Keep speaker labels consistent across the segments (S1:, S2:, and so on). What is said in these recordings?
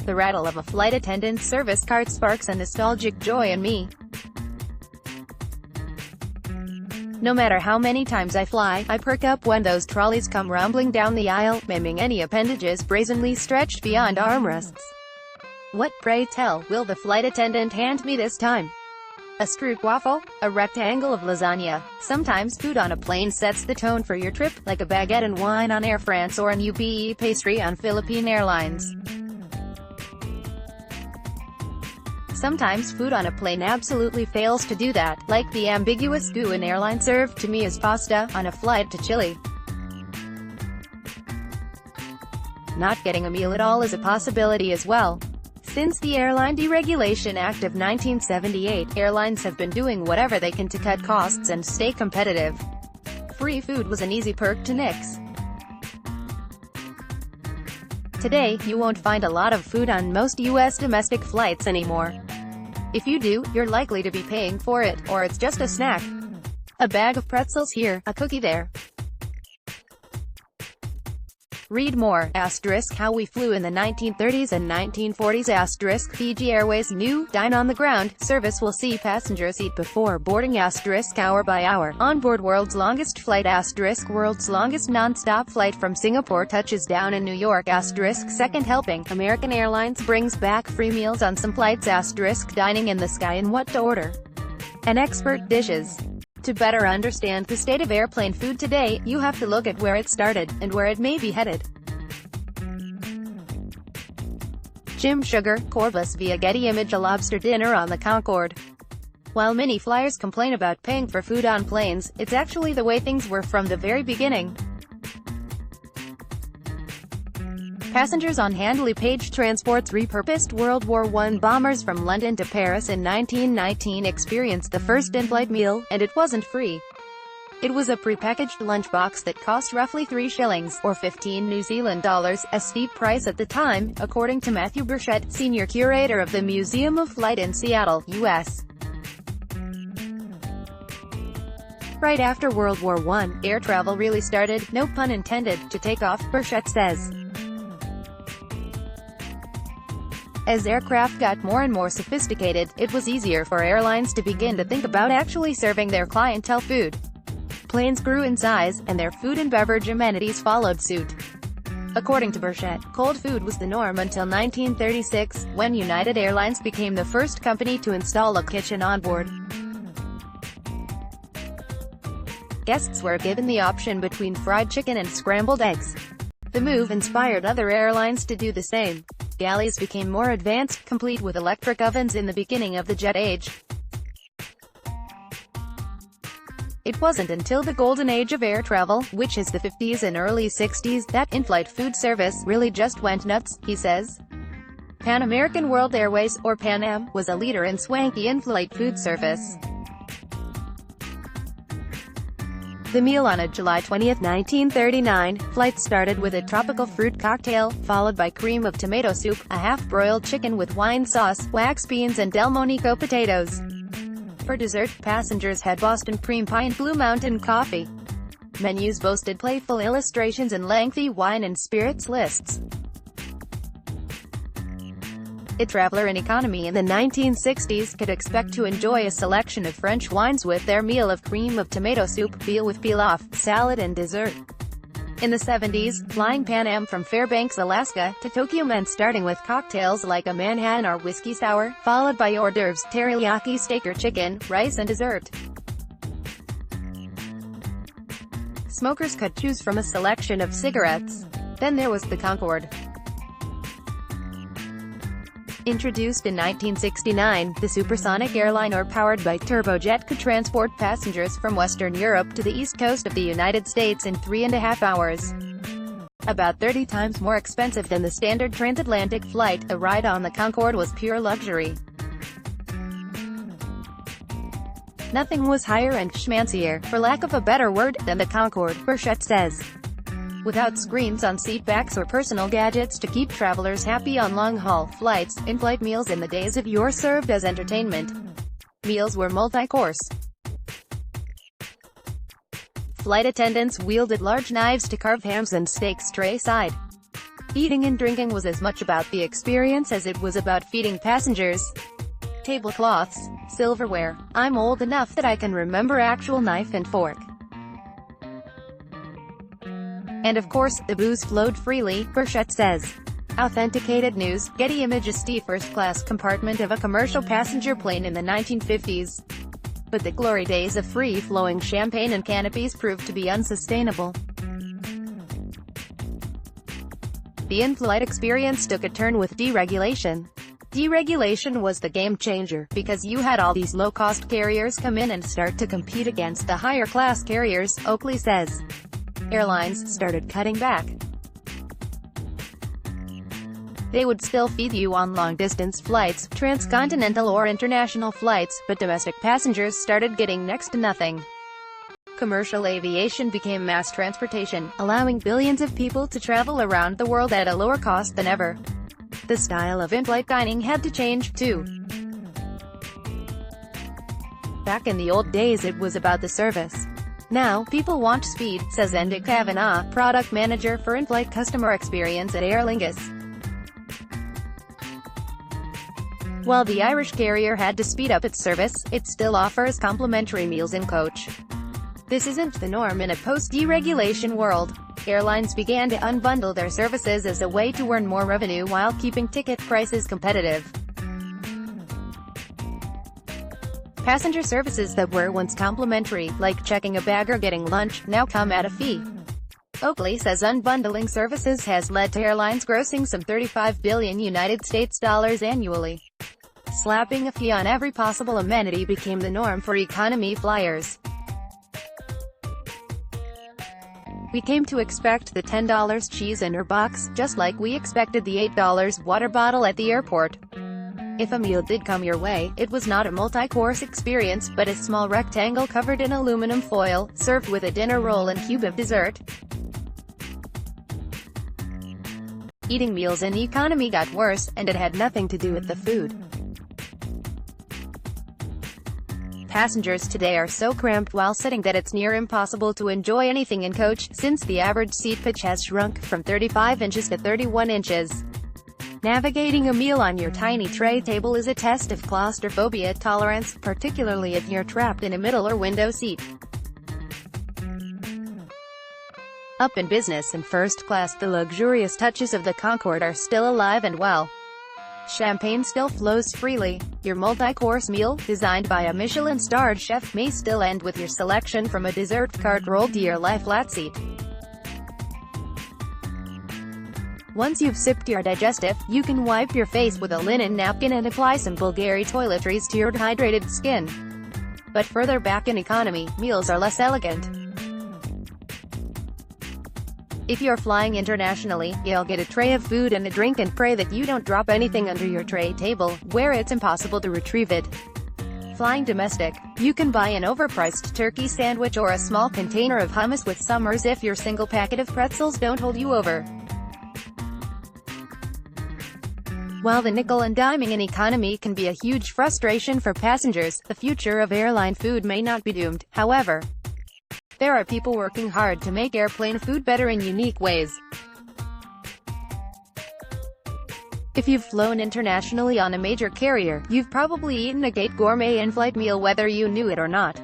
S1: The rattle of a flight attendant's service cart sparks a nostalgic joy in me. No matter how many times I fly, I perk up when those trolleys come rumbling down the aisle, miming any appendages brazenly stretched beyond armrests. What, pray tell, will the flight attendant hand me this time? A stroopwafel? A rectangle of lasagna? Sometimes food on a plane sets the tone for your trip, like a baguette and wine on Air France or an ube pastry on Philippine Airlines. Sometimes food on a plane absolutely fails to do that, like the ambiguous goo an airline served to me as pasta on a flight to Chile. Not getting a meal at all is a possibility as well. Since the Airline Deregulation Act of 1978, airlines have been doing whatever they can to cut costs and stay competitive. Free food was an easy perk to nix. Today, you won't find a lot of food on most U.S. domestic flights anymore. If you do, you're likely to be paying for it, or it's just a snack. A bag of pretzels here, a cookie there. Read more, how we flew in the 1930s and 1940s, Fiji Airways' new, Dine on the Ground, service will see passengers eat before boarding, hour by hour. Onboard world's longest flight, world's longest non-stop flight from Singapore touches down in New York, second helping. American Airlines brings back free meals on some flights, dining in the sky and what to order. And expert dishes. To better understand the state of airplane food today, you have to look at where it started, and where it may be headed. Jim Sugar, Corbus via Getty Image. A lobster dinner on the Concorde. While many flyers complain about paying for food on planes, it's actually the way things were from the very beginning. Passengers on Handley Page Transport's repurposed World War I bombers from London to Paris in 1919 experienced the first in-flight meal, and it wasn't free. It was a prepackaged lunchbox that cost roughly 3 shillings, or 15 New Zealand dollars, a steep price at the time, according to Matthew Burchett, senior curator of the Museum of Flight in Seattle, U.S. Right after World War I, air travel really started, no pun intended, to take off, Burchett says. As aircraft got more and more sophisticated, it was easier for airlines to begin to think about actually serving their clientele food. Planes grew in size, and their food and beverage amenities followed suit. According to Burchett, cold food was the norm until 1936, when United Airlines became the first company to install a kitchen on board. Guests were given the option between fried chicken and scrambled eggs. The move inspired other airlines to do the same. Galleys became more advanced, complete with electric ovens in the beginning of the jet age. It wasn't until the golden age of air travel, which is the 50s and early 60s, that in-flight food service really just went nuts, he says. Pan American World Airways, or Pan Am, was a leader in swanky in-flight food service. The meal on a July 20, 1939, flight started with a tropical fruit cocktail, followed by cream of tomato soup, a half-broiled chicken with wine sauce, wax beans and Delmonico potatoes. For dessert, passengers had Boston cream pie and Blue Mountain coffee. Menus boasted playful illustrations and lengthy wine and spirits lists. A traveler in economy in the 1960s could expect to enjoy a selection of French wines with their meal of cream of tomato soup, veal with pilaf, salad and dessert. In the 70s, flying Pan Am from Fairbanks, Alaska, to Tokyo meant starting with cocktails like a Manhattan or whiskey sour, followed by hors d'oeuvres, teriyaki steak or chicken, rice and dessert. Smokers could choose from a selection of cigarettes. Then there was the Concorde. Introduced in 1969, the supersonic airliner powered by turbojet could transport passengers from Western Europe to the east coast of the United States in 3.5 hours. About 30 times more expensive than the standard transatlantic flight, a ride on the Concorde was pure luxury. Nothing was higher and schmancier, for lack of a better word, than the Concorde, Burchett says. Without screens on seatbacks or personal gadgets to keep travelers happy on long-haul flights, in-flight meals in the days of yore served as entertainment. Meals were multi-course. Flight attendants wielded large knives to carve hams and steaks tray-side. Eating and drinking was as much about the experience as it was about feeding passengers. Tablecloths, silverware. I'm old enough that I can remember actual knife and fork. And of course, the booze flowed freely, Burchett says. Authenticated news, Getty Images. The first-class compartment of a commercial passenger plane in the 1950s. But the glory days of free-flowing champagne and canopies proved to be unsustainable. The in-flight experience took a turn with deregulation. Deregulation was the game-changer, because you had all these low-cost carriers come in and start to compete against the higher-class carriers, Oakley says. Airlines started cutting back. They would still feed you on long-distance flights, transcontinental or international flights, but domestic passengers started getting next to nothing. Commercial aviation became mass transportation, allowing billions of people to travel around the world at a lower cost than ever. The style of in-flight dining had to change, too. Back in the old days it was about the service. Now, people want speed, says Enda Kavanagh, product manager for in-flight customer experience at Aer Lingus. While the Irish carrier had to speed up its service, it still offers complimentary meals in coach. This isn't the norm in a post-deregulation world. Airlines began to unbundle their services as a way to earn more revenue while keeping ticket prices competitive. Passenger services that were once complimentary, like checking a bag or getting lunch, now come at a fee. Oakley says unbundling services has led to airlines grossing some $35 billion United States dollars annually. Slapping a fee on every possible amenity became the norm for economy flyers. We came to expect the $10 cheese in her box, just like we expected the $8 water bottle at the airport. If a meal did come your way, it was not a multi-course experience, but a small rectangle covered in aluminum foil, served with a dinner roll and cube of dessert. Eating meals in economy got worse, and it had nothing to do with the food. Passengers today are so cramped while sitting that it's near impossible to enjoy anything in coach, since the average seat pitch has shrunk from 35 inches to 31 inches. Navigating a meal on your tiny tray table is a test of claustrophobia tolerance, particularly if you're trapped in a middle or window seat. Up in business and first class, the luxurious touches of the Concorde are still alive and well. Champagne still flows freely. Your multi-course meal, designed by a Michelin-starred chef, may still end with your selection from a dessert cart rolled to your lie-flat seat. Once you've sipped your digestive, you can wipe your face with a linen napkin and apply some Bulgari toiletries to your dehydrated skin. But further back in economy, meals are less elegant. If you're flying internationally, you'll get a tray of food and a drink and pray that you don't drop anything under your tray table, where it's impossible to retrieve it. Flying domestic, you can buy an overpriced turkey sandwich or a small container of hummus with Summers if your single packet of pretzels don't hold you over. While the nickel and diming in economy can be a huge frustration for passengers, the future of airline food may not be doomed, however. There are people working hard to make airplane food better in unique ways. If you've flown internationally on a major carrier, you've probably eaten a Gate Gourmet in-flight meal whether you knew it or not.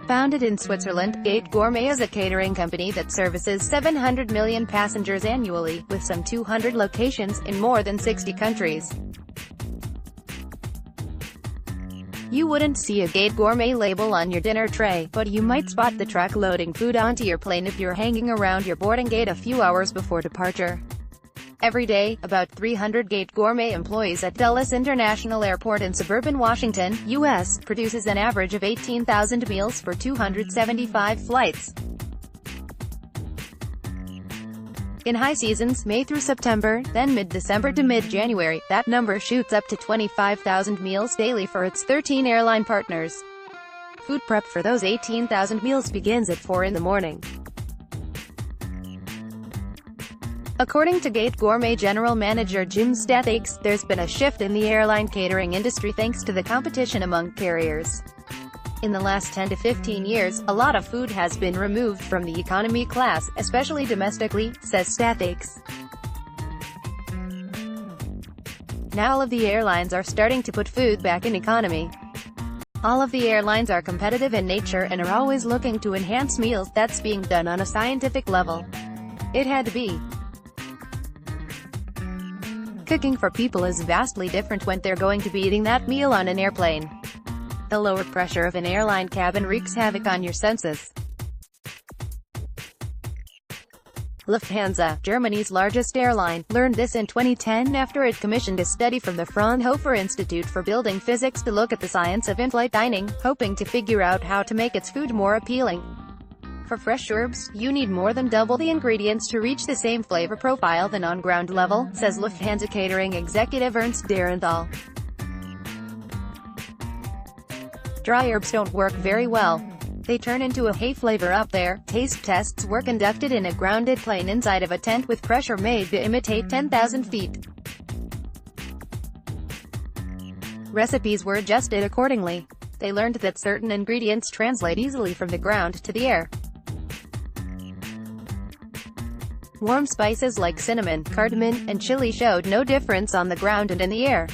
S1: Founded in Switzerland, Gate Gourmet is a catering company that services 700 million passengers annually, with some 200 locations, in more than 60 countries. You wouldn't see a Gate Gourmet label on your dinner tray, but you might spot the truck loading food onto your plane if you're hanging around your boarding gate a few hours before departure. Every day, about 300 Gate Gourmet employees at Dulles International Airport in suburban Washington, U.S., produces an average of 18,000 meals for 275 flights. In high seasons, May through September, then mid-December to mid-January, that number shoots up to 25,000 meals daily for its 13 airline partners. Food prep for those 18,000 meals begins at 4 in the morning. According to Gate Gourmet General Manager Jim Stathakis, there's been a shift in the airline catering industry thanks to the competition among carriers. In the last 10 to 15 years, a lot of food has been removed from the economy class, especially domestically, says Stathakis. Now all of the airlines are starting to put food back in economy. All of the airlines are competitive in nature and are always looking to enhance meals. That's being done on a scientific level. It had to be. Cooking for people is vastly different when they're going to be eating that meal on an airplane. The lower pressure of an airline cabin wreaks havoc on your senses. Lufthansa, Germany's largest airline, learned this in 2010 after it commissioned a study from the Fraunhofer Institute for Building Physics to look at the science of in-flight dining, hoping to figure out how to make its food more appealing. For fresh herbs, you need more than double the ingredients to reach the same flavor profile than on ground level, says Lufthansa catering executive Ernst Derenthal. Dry herbs don't work very well. They turn into a hay flavor up there. Taste tests were conducted in a grounded plane inside of a tent with pressure made to imitate 10,000 feet. Recipes were adjusted accordingly. They learned that certain ingredients translate easily from the ground to the air. Warm spices like cinnamon, cardamom, and chili showed no difference on the ground and in the air.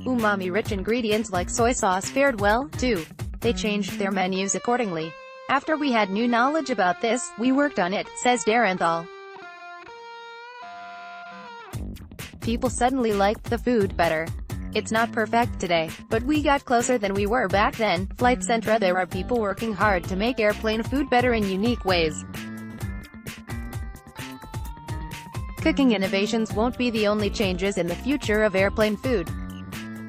S1: Umami-rich ingredients like soy sauce fared well, too. They changed their menus accordingly. After we had new knowledge about this, we worked on it, says Derenthal. People suddenly liked the food better. It's not perfect today, but we got closer than we were back then. Flight Centra. There are people working hard to make airplane food better in unique ways. Cooking innovations won't be the only changes in the future of airplane food.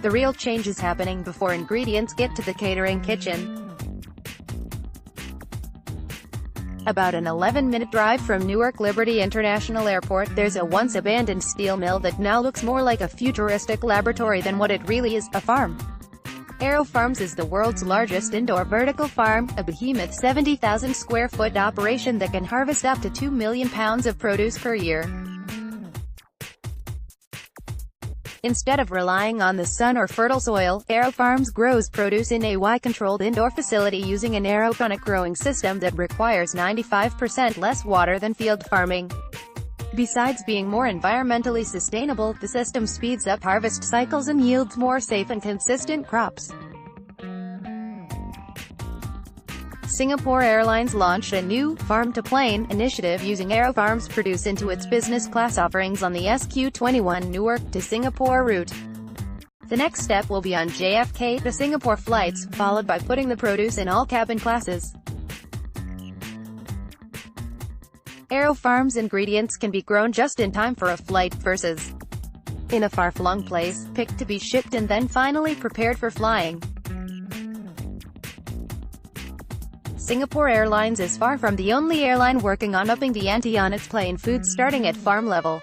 S1: The real change is happening before ingredients get to the catering kitchen. About an 11-minute drive from Newark Liberty International Airport, there's a once-abandoned steel mill that now looks more like a futuristic laboratory than what it really is, a farm. Aero Farms is the world's largest indoor vertical farm, a behemoth 70,000 square foot operation that can harvest up to 2 million pounds of produce per year. Instead of relying on the sun or fertile soil, Aero Farms grows produce in a Y-controlled indoor facility using an aeroponic growing system that requires 95% less water than field farming. Besides being more environmentally sustainable, the system speeds up harvest cycles and yields more safe and consistent crops. Singapore Airlines launched a new farm-to-plane initiative using Aero Farms produce into its business class offerings on the SQ21 Newark to Singapore route. The next step will be on JFK to Singapore flights, followed by putting the produce in all cabin classes. Aero Farms ingredients can be grown just in time for a flight versus in a far-flung place, picked to be shipped and then finally prepared for flying. Singapore Airlines is far from the only airline working on upping the ante on its plane foods starting at farm level.